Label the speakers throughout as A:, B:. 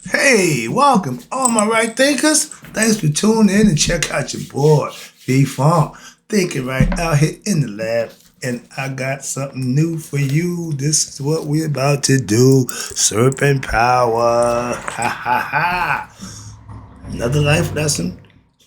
A: Hey, welcome, all my right thinkers. Thanks for tuning in and check out your boy, B-Funk. Thinking right out here in the lab. And I got something new for you. This is what we're about to do. Serpent power. Ha ha ha. Another life lesson.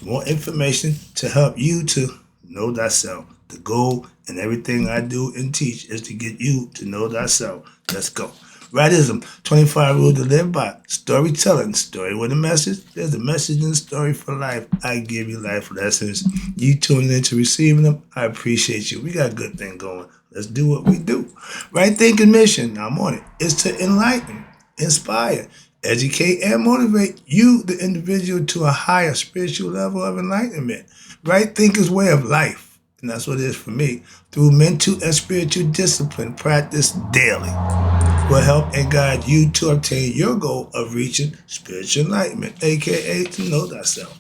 A: More information to help you to know thyself. The goal in everything I do and teach is to get you to know thyself. Let's go. Rightism, 25 rules to live by. Storytelling, story with a message. There's a message in the story for life. I give you life lessons. You tuning in to receiving them, I appreciate you. We got a good thing going. Let's do what we do. Right thinking mission, I'm on it, is to enlighten, inspire, educate, and motivate you, the individual, to a higher spiritual level of enlightenment. Right thinker's way of life, and that's what it is for me, through mental and spiritual discipline practiced daily, will help and guide you to obtain your goal of reaching spiritual enlightenment, aka to know thyself.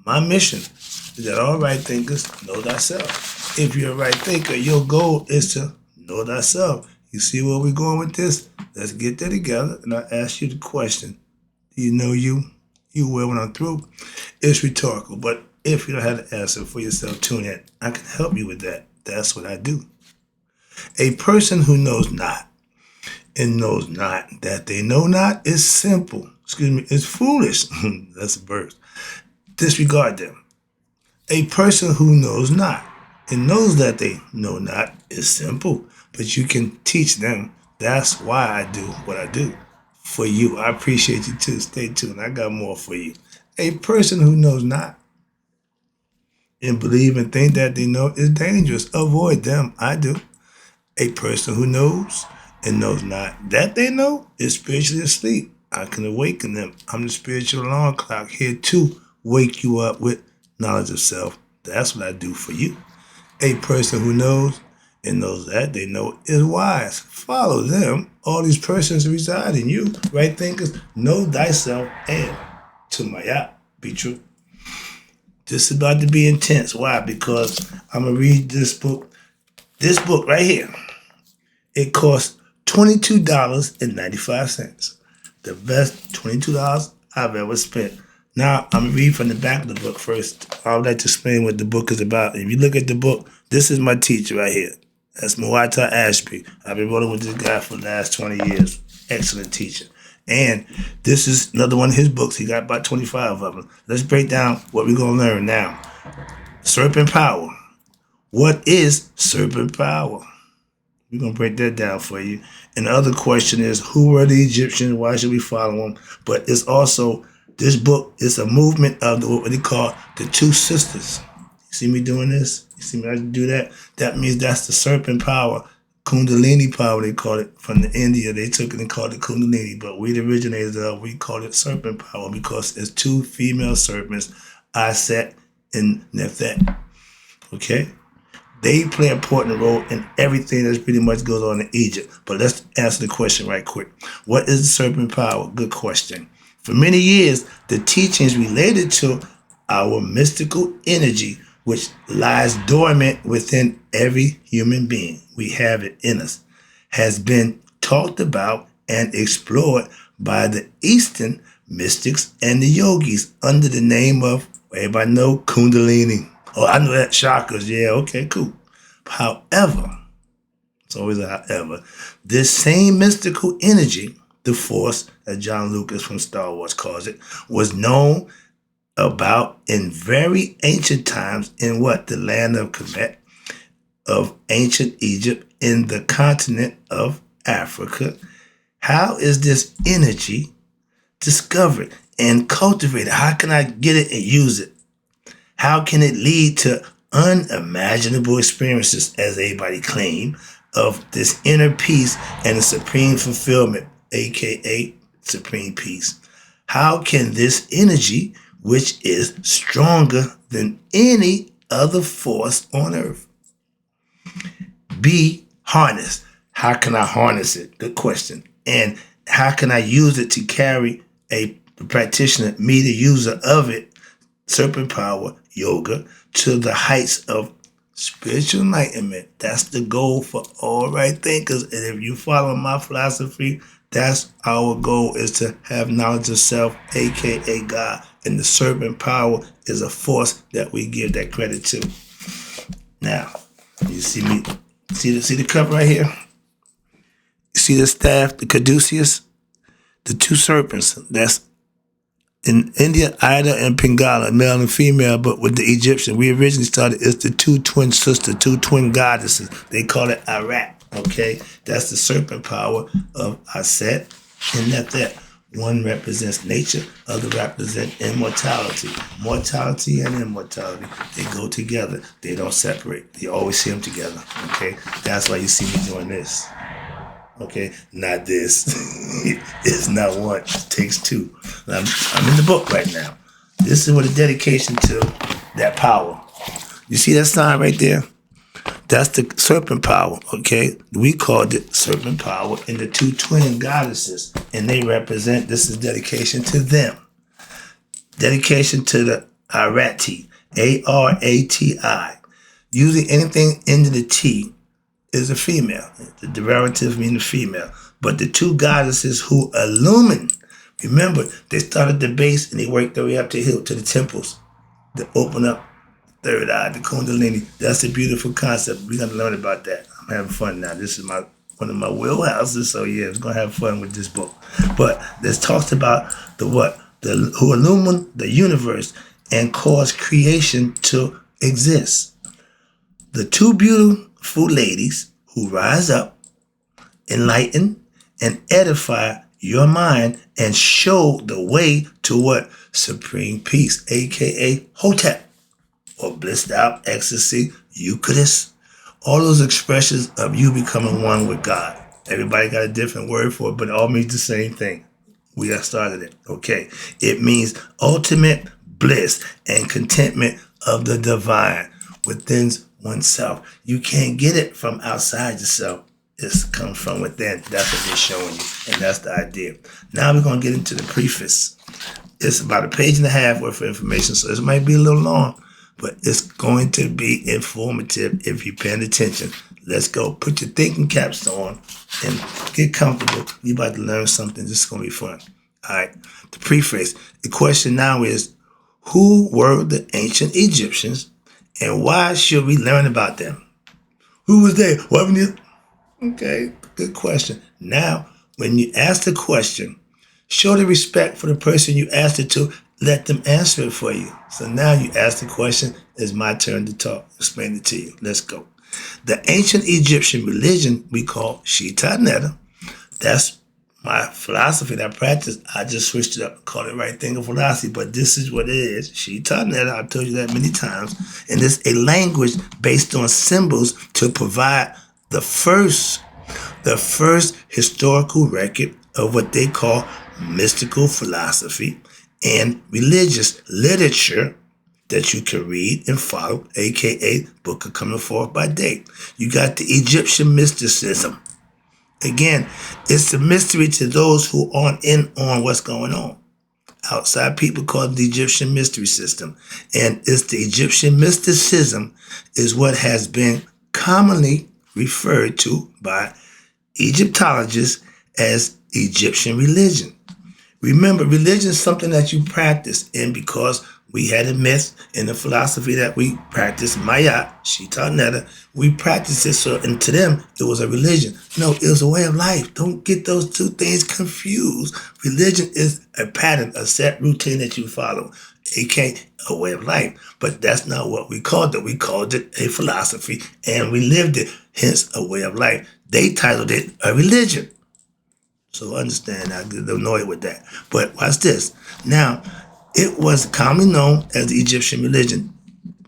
A: My mission is that all right thinkers know thyself. If you're a right thinker, your goal is to know thyself. You see where we're going with this? Let's get that together, and I'll ask you the question. Do you know you? You will when I'm through. It's rhetorical, but if you don't have the answer for yourself, tune in. I can help you with that. That's what I do. A person who knows not and knows not that they know not is simple. Is foolish. That's a verse. Disregard them. A person who knows not and knows that they know not is simple, but you can teach them. That's why I do what I do for you. I appreciate you too. Stay tuned. I got more for you. A person who knows not and believe and think that they know is dangerous. Avoid them. I do. A person who knows and knows not that they know is spiritually asleep. I can awaken them. I'm the spiritual alarm clock here to wake you up with knowledge of self. That's what I do for you. A person who knows and knows that they know is wise. Follow them. All these persons reside in you. Right thinkers, know thyself and to Maya, be true. This is about to be intense. Why? Because I'm going to read this book. This book right here. It costs $22.95. The best $22 I've ever spent. Now, I'm going to read from the back of the book first. I would like to explain what the book is about. If you look at the book, this is my teacher right here. That's Muwata Ashby. I've been rolling with this guy for the last 20 years. Excellent teacher. And this is another one of his books. He got about 25 of them. Let's break down what we're going to learn now. Serpent power. What is serpent power? We're going to break that down for you. And the other question is, who were the Egyptians? Why should we follow them? But it's also, this book is a movement of what they call the two sisters. You see me doing this? You see me do that? That means that's the serpent power. Kundalini power, they call it. From the India, they took it and called it Kundalini. But we the originators of, we call it serpent power because it's two female serpents, Aset and Nefet. Okay? They play an important role in everything that pretty much goes on in Egypt. But let's answer the question right quick. What is the serpent power? Good question. For many years, the teachings related to our mystical energy, which lies dormant within every human being, we have it in us, has been talked about and explored by the Eastern mystics and the yogis under the name of, everybody know, Kundalini. Oh, I know that, chakras. Yeah, okay, cool. However, it's always a however, this same mystical energy, the force, as John Lucas from Star Wars calls it, was known about in very ancient times in what? The land of Kemet, of ancient Egypt, in the continent of Africa. How is this energy discovered and cultivated? How can I get it and use it? How can it lead to unimaginable experiences, as everybody claim, of this inner peace and the supreme fulfillment, aka supreme peace? How can this energy, which is stronger than any other force on earth, be harnessed? How can I harness it? Good question. And how can I use it to carry a practitioner, me the user of it, serpent power, yoga, to the heights of spiritual enlightenment? That's the goal for all right thinkers. And if you follow my philosophy, That's our goal, is to have knowledge of self, aka God. And the serpent power is a force that we give that credit to. Now, you see me, see the cup right here? You see the staff, the caduceus? The two serpents, that's in India, Ida and Pingala, male and female, but with the Egyptian, we originally started, it's the two twin sisters, two twin goddesses. They call it WRIGHT, okay? That's the serpent power of Aset and Nethet. One represents nature, other represent immortality. Mortality and immortality, they go together. They don't separate. You always see them together, okay? That's why you see me doing this. Okay, not this. It's not one. It takes two. I'm in the book right now. This is what a dedication to that power. You see that sign right there? That's the serpent power, okay? We called it serpent power in the two twin goddesses. And they represent, this is dedication to them. Dedication to the Arati, A-R-A-T-I. Using anything ending the T is a female. The derivative means a female. But the two goddesses who illumine, remember, they started the base and they worked their way up the hill to the temples to open up third eye, the Kundalini. That's a beautiful concept. We're going to learn about that. I'm having fun now. This is one of my wheelhouses. So yeah, it's going to have fun with this book. But this talks about the what? Who illumine the universe and cause creation to exist. The two beautiful ladies who rise up, enlighten, and edify your mind and show the way to what? Supreme peace, aka Hotep, or blissed out ecstasy, Eucharist. All those expressions of you becoming one with God. Everybody got a different word for it, but it all means the same thing. We got started it. Okay. It means ultimate bliss and contentment of the divine within oneself. You can't get it from outside yourself. It's come from within. That's what they're showing you. And that's the idea. Now we're going to get into the preface. It's about a page and a half worth of information, so this might be a little long, but it's going to be informative if you're paying attention. Let's go. Put your thinking caps on and get comfortable. You're about to learn something. This is going to be fun. All right. The preface. The question now is, who were the ancient Egyptians and why should we learn about them? Who was they? Okay, good question. Now, when you ask the question, show the respect for the person you asked it to. Let them answer it for you. So now you ask the question, it's my turn to talk. Explain it to you. Let's go. The ancient Egyptian religion we call Shita Netta. That's my philosophy that I practice. I just switched it up and called it right thing of philosophy, but this is what it is. Shita Netta, I've told you that many times. And it's a language based on symbols to provide the first historical record of what they call mystical philosophy and religious literature that you can read and follow, aka Book of Coming Forth by Day. You got the Egyptian mysticism. Again, it's a mystery to those who aren't in on what's going on. Outside people call it the Egyptian mystery system. And it's the Egyptian mysticism is what has been commonly referred to by Egyptologists as Egyptian religion. Remember, religion is something that you practice, and because we had a myth in the philosophy that we practice, Maya, Shita Netta, we practice it, so, and to them, it was a religion. No, it was a way of life. Don't get those two things confused. Religion is a pattern, a set routine that you follow, aka a way of life. But that's not what we called it. We called it a philosophy, and we lived it, hence a way of life. They titled it a religion. So understand, I get annoyed with that. But watch this. Now, it was commonly known as the Egyptian religion.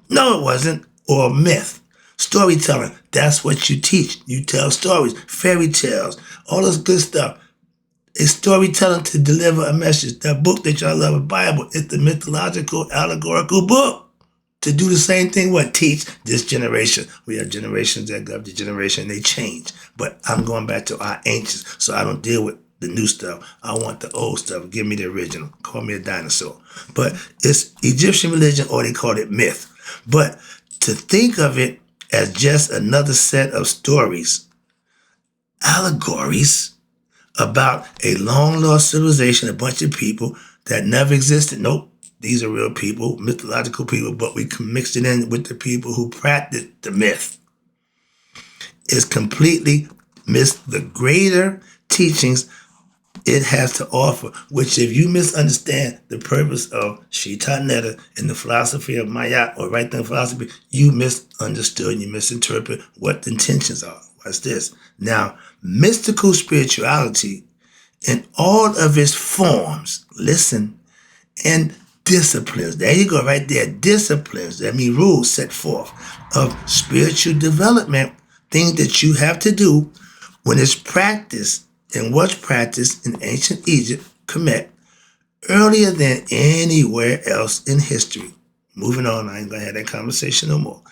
A: No, it wasn't. Or myth. Storytelling. That's what you teach. You tell stories, fairy tales, all this good stuff. It's storytelling to deliver a message. That book that y'all love, the Bible, it's the mythological, allegorical book. To do the same thing, what? Teach this generation. We have generations that go up the generation, they change. But I'm going back to our ancients, so I don't deal with the new stuff. I want the old stuff. Give me the original. Call me a dinosaur. But it's Egyptian religion, or they call it myth. But to think of it as just another set of stories, allegories, about a long-lost civilization, a bunch of people that never existed. Nope, these are real people, mythological people, but we can mix it in with the people who practiced the myth. It's completely missed the greater teachings it has to offer, which if you misunderstand the purpose of Shita Netta in the philosophy of Maya or right thing philosophy, you misunderstood and you misinterpret what the intentions are. Watch this. Now, mystical spirituality in all of its forms, listen, and disciplines. There you go, right there. Disciplines, that means rules set forth of spiritual development, things that you have to do when it's practiced and was practiced in ancient Egypt, Kemet, earlier than anywhere else in history. Moving on, I ain't gonna have that conversation no more.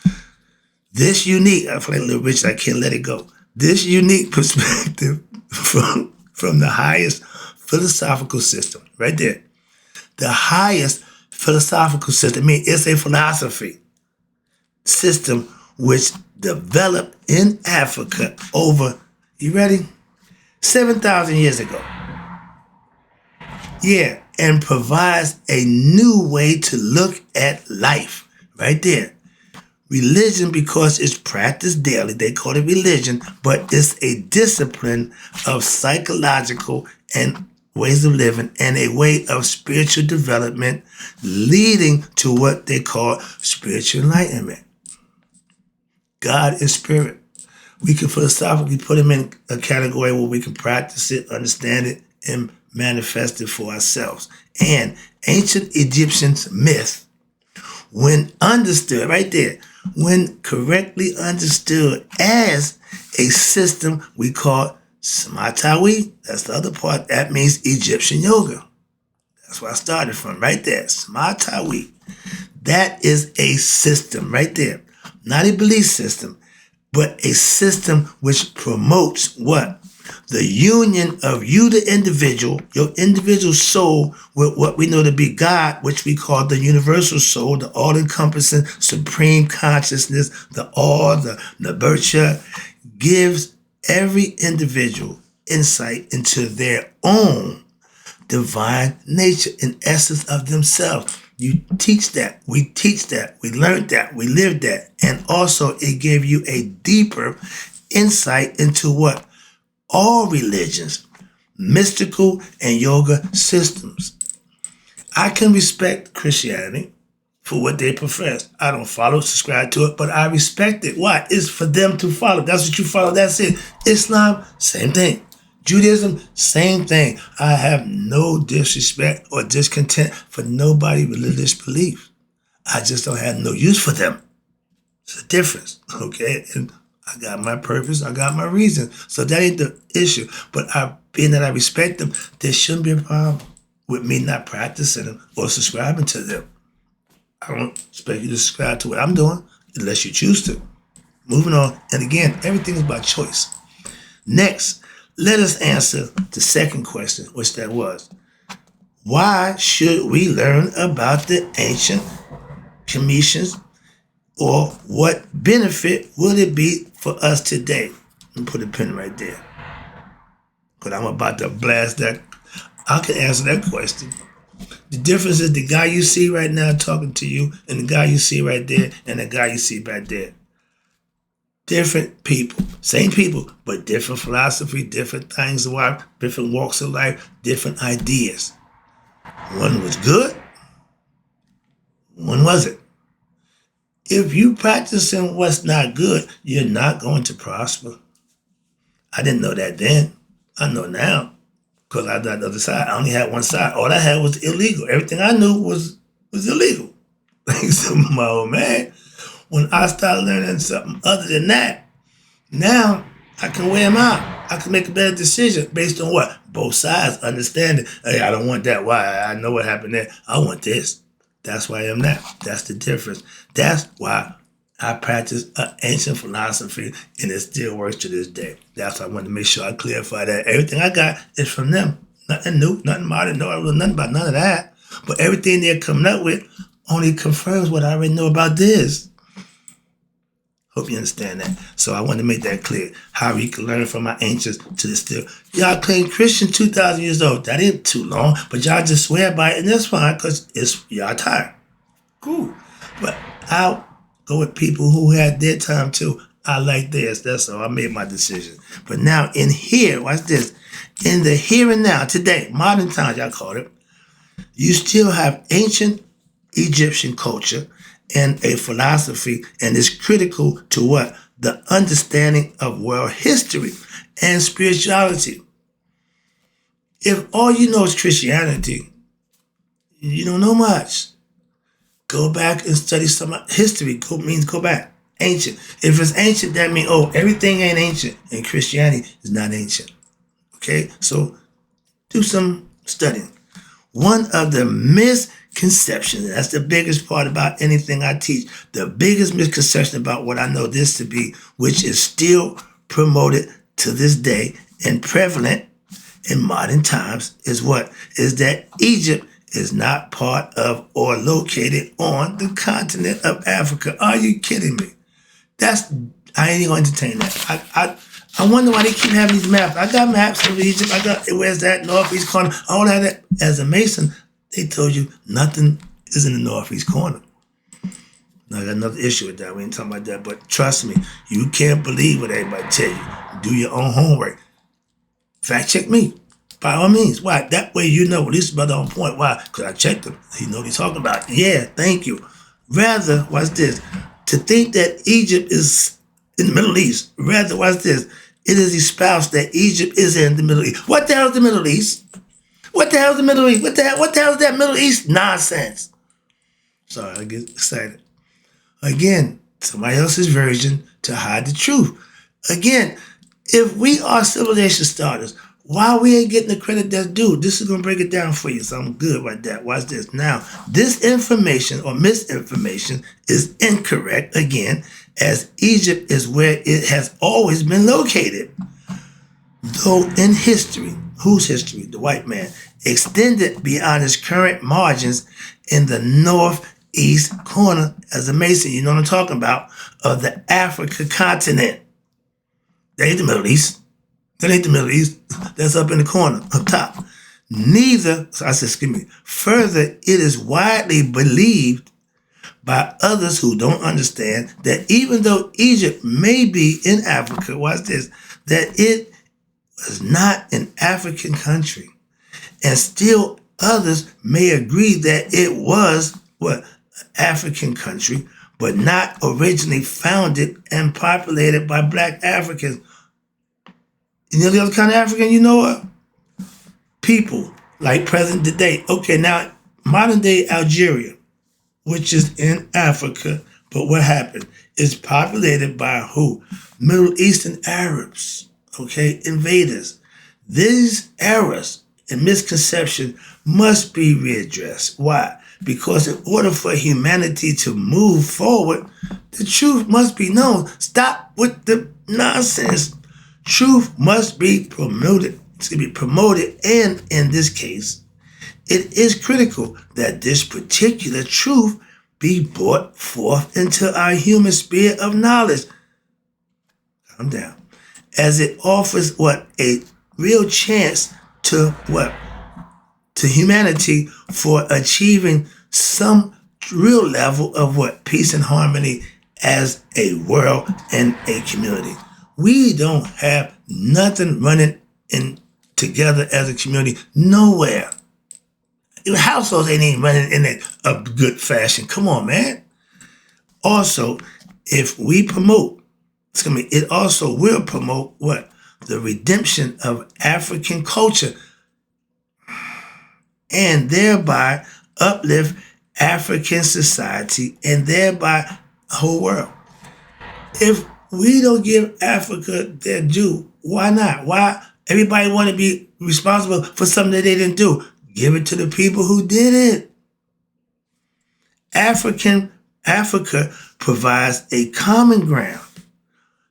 A: This unique, I feel like Little Richard, I can't let it go. This unique perspective from the highest philosophical system, right there. The highest philosophical system, I mean, it's a philosophy system which developed in Africa over, you ready? 7,000 years ago. Yeah, and provides a new way to look at life. Right there. Religion, because it's practiced daily, they call it religion, but it's a discipline of psychological and ways of living and a way of spiritual development leading to what they call spiritual enlightenment. God is spirit. We can philosophically put him in a category where we can practice it, understand it, and manifest it for ourselves. And ancient Egyptians' myth, when understood, right there, when correctly understood as a system we call Smatawi, that's the other part, that means Egyptian yoga. That's where I started from, right there, Smatawi. That is a system, right there. Not a belief system, but a system which promotes what? The union of you, the individual, your individual soul, with what we know to be God, which we call the universal soul, the all-encompassing supreme consciousness, the all, the nirvana, gives every individual insight into their own divine nature and essence of themselves. You teach that, we teach that, we learned that, we lived that. And also it gave you a deeper insight into what? All religions, mystical and yoga systems. I can respect Christianity for what they profess. I don't follow, subscribe to it, but I respect it. Why? It's for them to follow. That's what you follow, that's it. Islam, same thing. Judaism, same thing. I have no disrespect or discontent for nobody's religious belief. I just don't have no use for them. It's a difference, okay? And I got my purpose, I got my reason. So that ain't the issue. But being that I respect them, there shouldn't be a problem with me not practicing them or subscribing to them. I don't expect you to subscribe to what I'm doing unless you choose to. Moving on. And again, everything is by choice. Next, let us answer the second question, which that was, why should we learn about the ancient Commissions, or what benefit will it be for us today? Let me put a pin right there, because I'm about to blast that. I can answer that question. The difference is the guy you see right now talking to you and the guy you see right there and the guy you see back there. Different people, same people, but different philosophy, different things of life, different walks of life, different ideas. One was good, one wasn't. If you practicing what's not good, you're not going to prosper. I didn't know that then. I know now, because I got the other side. I only had one side. All I had was illegal. Everything I knew was illegal. Thanks to my old man. When I started learning something other than that, now I can weigh them out. I can make a better decision based on what? Both sides understanding. Hey, I don't want that. Why? I know what happened there. I want this. That's why I am that. That's the difference. That's why I practice an ancient philosophy and it still works to this day. That's why I wanted to make sure I clarify that. Everything I got is from them. Nothing new, nothing modern, no, I don't know nothing about none of that. But everything they're coming up with only confirms what I already know about this. Hope you understand that. So I want to make that clear. How we can learn from our ancients to the still. Y'all claim Christian 2,000 years old. That ain't too long, but y'all just swear by it, and that's fine because it's y'all tired. Cool. But I'll go with people who had their time too. I like theirs. That's all. I made my decision. But now in here, watch this. In the here and now, today, modern times, y'all call it, you still have ancient Egyptian culture and a philosophy, and it's critical to what? The understanding of world history and spirituality. If all you know is Christianity, you don't know much. Go back and study some history. Go back. Ancient. If it's ancient, that means, everything ain't ancient, and Christianity is not ancient. Okay? So do some studying. One of the misconceptions, that's the biggest part about anything I teach, the biggest misconception about what I know this to be, which is still promoted to this day and prevalent in modern times, is what? Is that Egypt is not part of or located on the continent of Africa. Are you kidding me? I ain't going to entertain that. I wonder why they keep having these maps. I got maps of Egypt. Where's that? Northeast corner. All that. As a Mason, they told you nothing is in the northeast corner. Now, I got another issue with that. We ain't talking about that. But trust me, you can't believe what everybody tell you. Do your own homework. Fact check me. By all means. Why? That way you know this brother on point. Why? Because I checked him. He know what he's talking about. Yeah, thank you. Rather, watch this. To think that Egypt is in the Middle East. Rather, watch this. It is espoused that Egypt is in the Middle East. What the hell is the Middle East? What the hell is the Middle East? What the hell is that Middle East nonsense? Sorry, I get excited. Again, somebody else's version to hide the truth. Again, if we are civilization starters, why we ain't getting the credit that's due? This is going to break it down for you, so I'm good with that. Watch this. Now, this information or misinformation is incorrect, again, as Egypt is where it has always been located. Though in history, whose history? The white man, extended beyond its current margins in the northeast corner as a Mason, you know what I'm talking about, of the Africa continent. That ain't the Middle East. That ain't the Middle East. That's up in the corner, up top. Further, it is widely believed by others who don't understand that even though Egypt may be in Africa, watch this, that it was not an African country. And still others may agree that it was, an African country, but not originally founded and populated by black Africans. You know the other kind of African you know of? People like present day. Okay, now modern day Algeria, which is in Africa, but what happened? It's populated by who? Middle Eastern Arabs, okay, invaders. These errors and misconceptions must be readdressed. Why? Because in order for humanity to move forward, the truth must be known. Stop with the nonsense. Truth must be promoted. It's going to be promoted, and in this case, it is critical that this particular truth be brought forth into our human sphere of knowledge. Calm down. As it offers a real chance to to humanity for achieving some real level of peace and harmony as a world and a community. We don't have nothing running in together as a community nowhere. Households ain't even running in a good fashion. Come on, man. Also, if we promote, it also will promote the redemption of African culture and thereby uplift African society and thereby the whole world. If we don't give Africa their due, why not? Why everybody want to be responsible for something that they didn't do? Give it to the people who did it. Africa provides a common ground,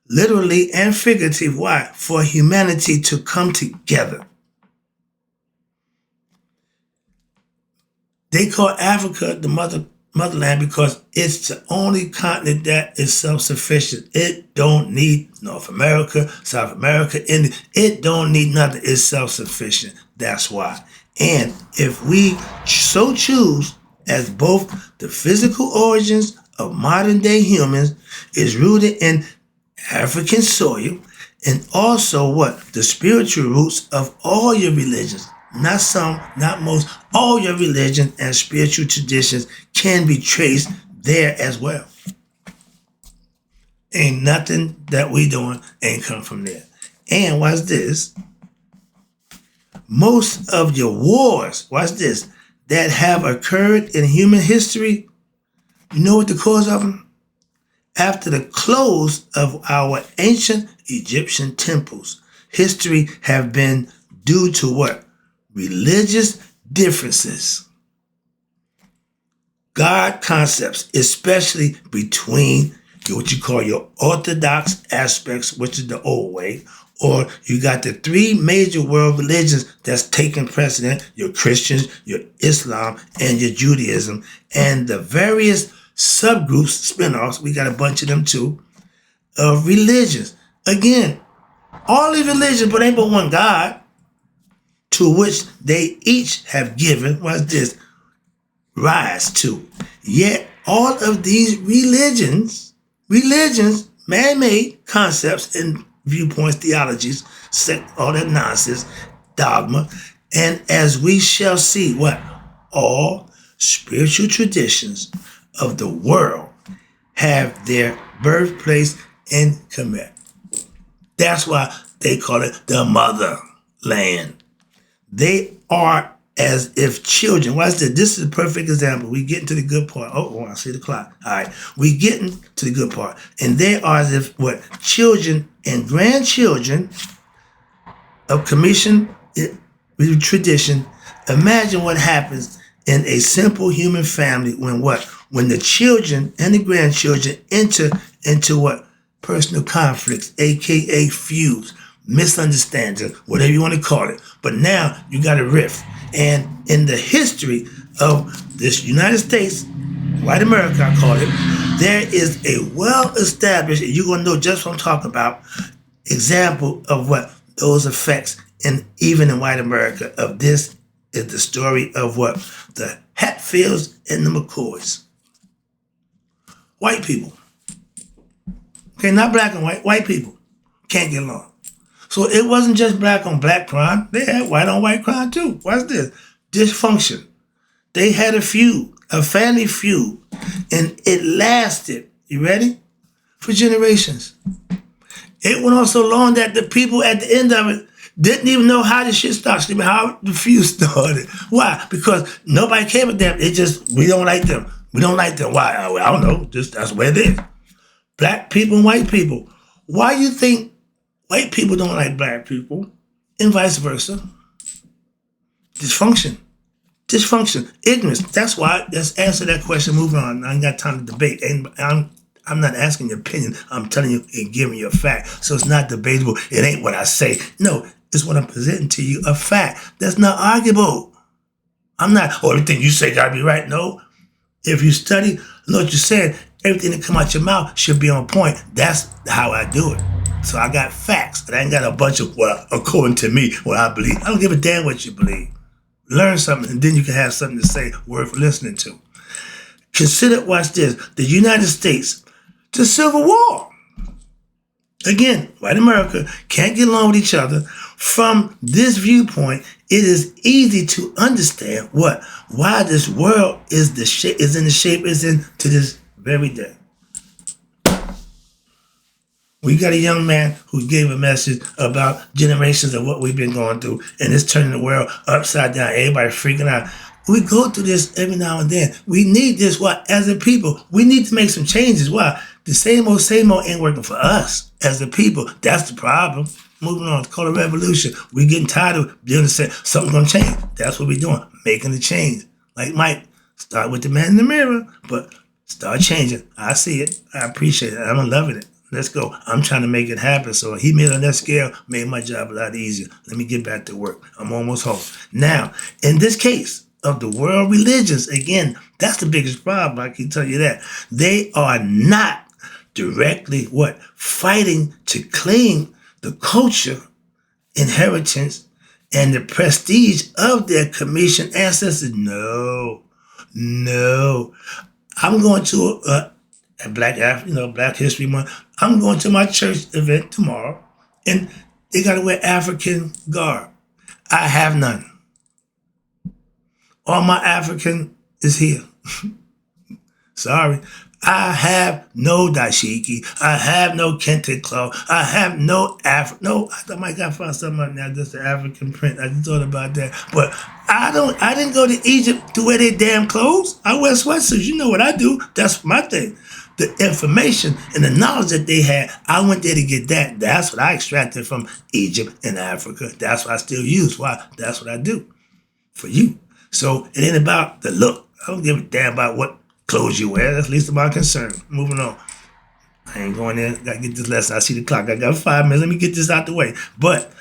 A: literally and figurative. Why? For humanity to come together. They call Africa the mother motherland because it's the only continent that is self-sufficient. It don't need North America, South America, India. It don't need nothing. It's self-sufficient. That's why. And if we so choose, as both the physical origins of modern day humans is rooted in African soil, and also what? The spiritual roots of all your religions. Not some, not most, all your religion and spiritual traditions can be traced there as well. Ain't nothing that we doing ain't come from there. And watch this. Most of your wars, watch this, that have occurred in human history, you know what the cause of them? After the close of our ancient Egyptian temples, history have been due to what? Religious differences. God concepts, especially between what you call your orthodox aspects, which is the old way, or you got the three major world religions that's taking precedent, your Christians, your Islam, and your Judaism, and the various subgroups, spinoffs, we got a bunch of them too, of religions. Again, all these religions, but ain't but one God, to which they each have given, what's this, rise to. Yet all of these religions, man-made concepts and viewpoints, theologies, all that nonsense, dogma, and as we shall see, what? All spiritual traditions of the world have their birthplace in Kemet. That's why they call it the motherland. They are as if children. Watch this. This is a perfect example. We get into the good part. Oh, I see the clock. All right. We getting to the good part. And they are as if what? Children and grandchildren of commission tradition. Imagine what happens in a simple human family when what? When the children and the grandchildren enter into what? Personal conflicts, aka feuds, misunderstandings, whatever you want to call it. But now you got a rift. And in the history of this United States, white America, I call it, there is a well-established, and you're going to know just what I'm talking about, example of what those effects, and even in white America, of this is the story of what? The Hatfields and the McCoys. White people. Okay, not black and white people can't get along. So it wasn't just black on black crime. They had white on white crime too. Watch this. Dysfunction. They had a feud, a family feud, and it lasted, you ready? For generations. It went on so long that the people at the end of it didn't even know how the shit started, how the feud started. Why? Because nobody came with them. It just, we don't like them. We don't like them. Why? I don't know. Just that's where it is. Black people and white people. Why you think white people don't like black people and vice versa? Dysfunction. Ignorance. That's why, let's answer that question, moving on. I ain't got time to debate. I'm not asking your opinion. I'm telling you and giving you a fact. So it's not debatable. It ain't what I say. No, it's what I'm presenting to you, a fact. That's not arguable. I'm not, everything you say gotta be right. No. If you study, know what you're saying, everything that come out your mouth should be on point. That's how I do it. So I got facts. And I ain't got a bunch of, well, according to me, what I believe. I don't give a damn what you believe. Learn something, and then you can have something to say worth listening to. Consider, watch this, the United States, the Civil War. Again, white America can't get along with each other. From this viewpoint, it is easy to understand why this world is in the shape it's in to this very day. We got a young man who gave a message about generations of what we've been going through, and it's turning the world upside down. Everybody freaking out. We go through this every now and then. We need this, as a people, we need to make some changes. Why? The same old ain't working for us as a people. That's the problem. Moving on, it's called a revolution. We're getting tired of being able to say something's going to change. That's what we're doing, making the change. Like Mike, start with the man in the mirror, but start changing. I see it. I appreciate it. I'm loving it. Let's go. I'm trying to make it happen. So he made on that scale, made my job a lot easier. Let me get back to work. I'm almost home. Now, in this case, of the world religions, again, that's the biggest problem. I can tell you that. They are not directly fighting to claim the culture, inheritance, and the prestige of their commissioned ancestors. No, no. I'm going to Black History Month. I'm going to my church event tomorrow, and they got to wear African garb. I have none. All my African is here. Sorry. I have no dashiki. I have no kente cloth. I have no no, I might got find something right now, just the African print. I just thought about that. But I didn't go to Egypt to wear their damn clothes. I wear sweatsuits. You know what I do. That's my thing. The information and the knowledge that they had, I went there to get that. That's what I extracted from Egypt and Africa. That's what I still use. Why? That's what I do for you. So it ain't about the look. I don't give a damn about what clothes you wear. That's least of my concern. Moving on. I ain't going there. Gotta get this lesson. I see the clock. I got 5 minutes. Let me get this out the way. But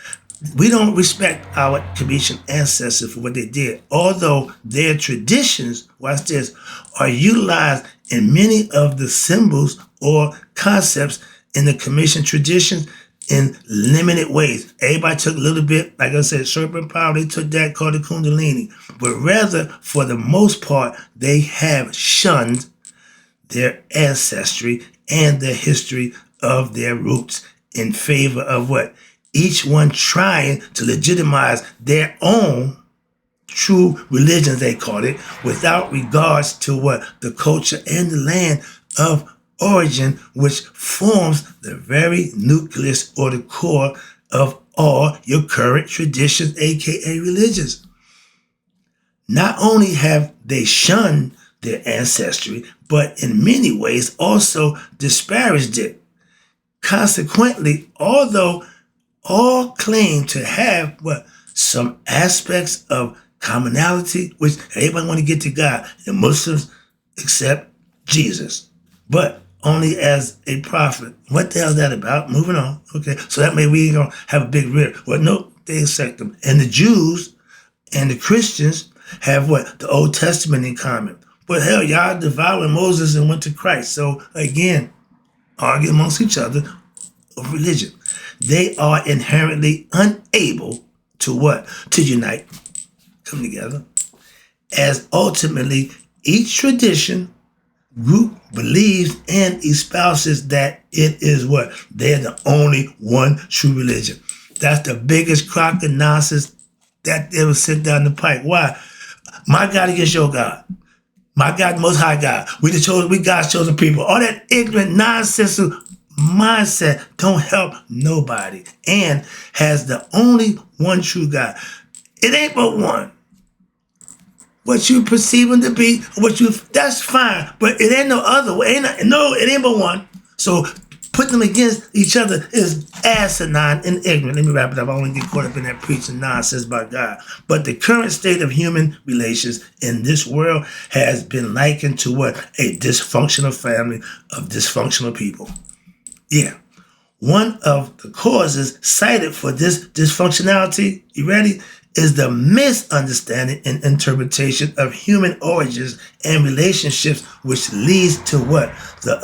A: we don't respect our commissioned ancestors for what they did. Although their traditions, watch this, are utilized in many of the symbols or concepts in the commissioned traditions in limited ways. Everybody took a little bit, like I said, Serpent power, they took that, called it Kundalini. But rather, for the most part, they have shunned their ancestry and the history of their roots in favor of each one trying to legitimize their own true religion, they called it, without regards to the culture and the land of origin, which forms the very nucleus or the core of all your current traditions, aka religions. Not only have they shunned their ancestry, but in many ways also disparaged it. Consequently, although all claim to have some aspects of commonality, which everybody want to get to God, and Muslims accept Jesus, but only as a prophet. What the hell is that about? Moving on. Okay, so that means we ain't gonna have a big rip. Well, no, they accept them. And the Jews and the Christians have the Old Testament in common. But hell, y'all devoured Moses and went to Christ. So again, argue amongst each other of religion. They are inherently unable to to unite, come together, as ultimately each tradition group believes and espouses that it is they're the only one true religion. That's the biggest crock of nonsense that ever sit down the pipe. Why? My God against your God. My God, Most High God. We God's chosen people. All that ignorant nonsense mindset don't help nobody and has the only one true God. It ain't but one. What you perceive him to be, that's fine, but it ain't no other way. It ain't but one. So putting them against each other is asinine and ignorant. Let me wrap it up. I don't want to get caught up in that preaching nonsense about God. But the current state of human relations in this world has been likened to a dysfunctional family of dysfunctional people. Yeah. One of the causes cited for this dysfunctionality, you ready, is the misunderstanding and interpretation of human origins and relationships, which leads to the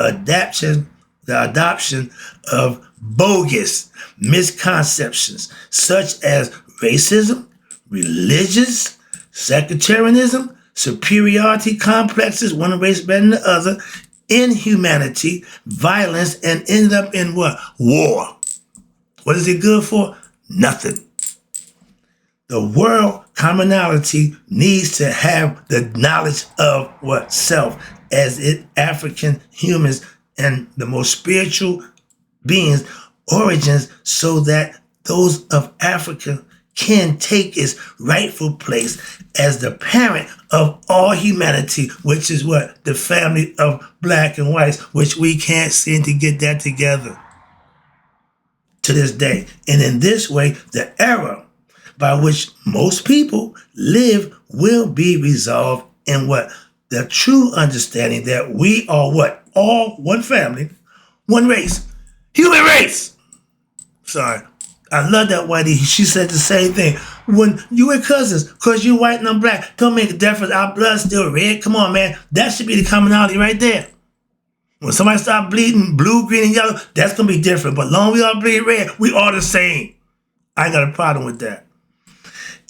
A: adoption of bogus misconceptions such as racism, religious sectarianism, superiority complexes, one race better than the other, inhumanity, violence, and ended up in war. What is it good for? Nothing. The world commonality needs to have the knowledge of self, as it African humans and the most spiritual beings origins, so that those of Africa can take its rightful place as the parent of all humanity, which is the family of black and whites, which we can't seem to get that together to this day. And in this way, the era by which most people live will be resolved in the true understanding that we are all one family, one race, human race. Sorry. I love that whitey. She said the same thing. When you and cousins, because you white and I'm black, don't make a difference. Our blood's still red. Come on, man. That should be the commonality right there. When somebody start bleeding blue, green, and yellow, that's going to be different. But long we all bleed red, we all the same. I ain't got a problem with that.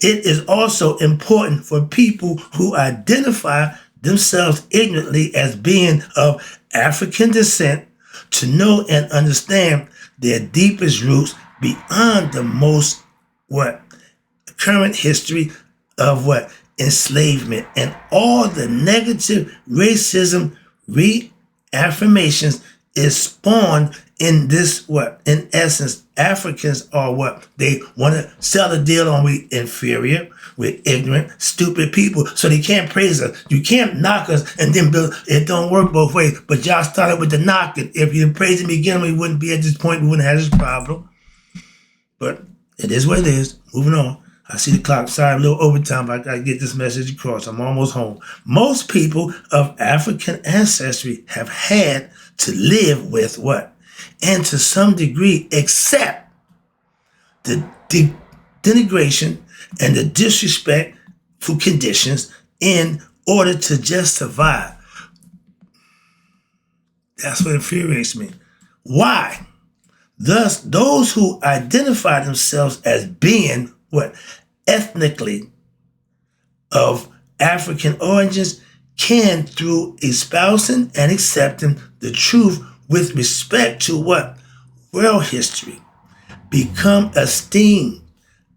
A: It is also important for people who identify themselves ignorantly as being of African descent to know and understand their deepest roots beyond the most current history of enslavement and all the negative racism reaffirmations is spawned in this in essence Africans are they want to sell a deal on we inferior, we're ignorant, stupid people, so they can't praise us. You can't knock us and then build. It don't work both ways. But y'all started with the knocking. If you didn't praise him again, we wouldn't be at this point. We wouldn't have this problem. But it is what it is. Moving on. I see the clock. Sorry, a little overtime, but I got to get this message across. I'm almost home. Most people of African ancestry have had to live with and to some degree accept the denigration and the disrespect for conditions in order to just survive. That's what infuriates me. Why? Thus, those who identify themselves as being ethnically of African origins can, through espousing and accepting the truth with respect to world history, become esteemed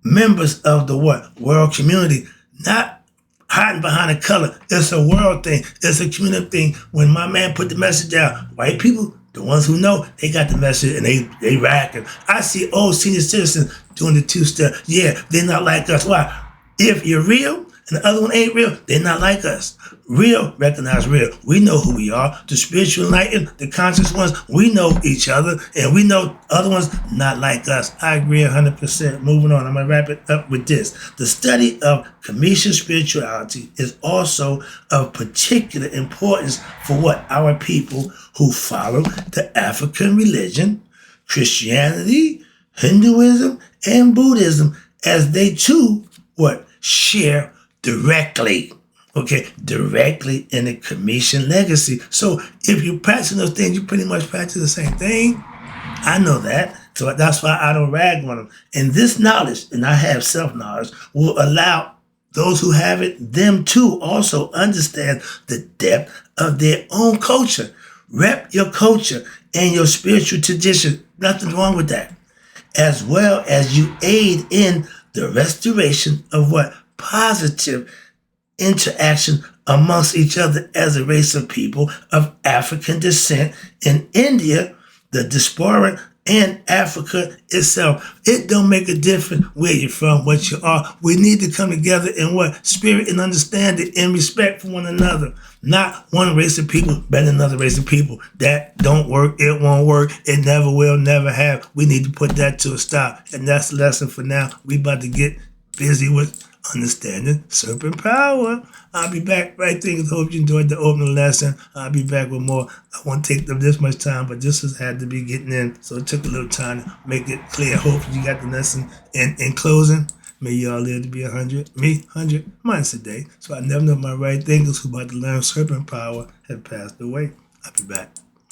A: members of the world community, not hiding behind a color. It's a world thing. It's a community thing. When my man put the message out, white people, the ones who know, they got the message and they racking. I see old senior citizens doing the two-step. Yeah, they're not like us. Why? If you're real and the other one ain't real, they're not like us. Real, recognize real. We know who we are. The spiritual enlightened, the conscious ones, we know each other, and we know other ones not like us. I agree 100%. Moving on, I'm going to wrap it up with this. The study of Commission spirituality is also of particular importance for our people who follow the African religion, Christianity, Hinduism, and Buddhism, as they too share directly in the Commission legacy. So if you practice those things, you pretty much practice the same thing. I know that. So that's why I don't rag on them. And this knowledge, and I have self-knowledge, will allow those who have it, them too, also understand the depth of their own culture. Rep your culture and your spiritual tradition. Nothing wrong with that. As well as you aid in the restoration of positive interaction amongst each other as a race of people of African descent in India, the diaspora, and Africa itself. It don't make a difference where you're from, what you are. We need to come together in spirit and understanding and respect for one another. Not one race of people better than another race of people. That don't work. It won't work. It never will, never have. We need to put that to a stop. And that's the lesson for now. We about to get busy with understanding serpent power. I'll be back right there. I hope you enjoyed the opening lesson. I'll be back with more. I won't take them this much time, but this has had to be getting in. So it took a little time to make it clear. Hope you got the lesson. And in closing, may y'all live to be 100. Me, 100 months a day. So I never know my right thinkers who about to learn serpent power have passed away. I'll be back.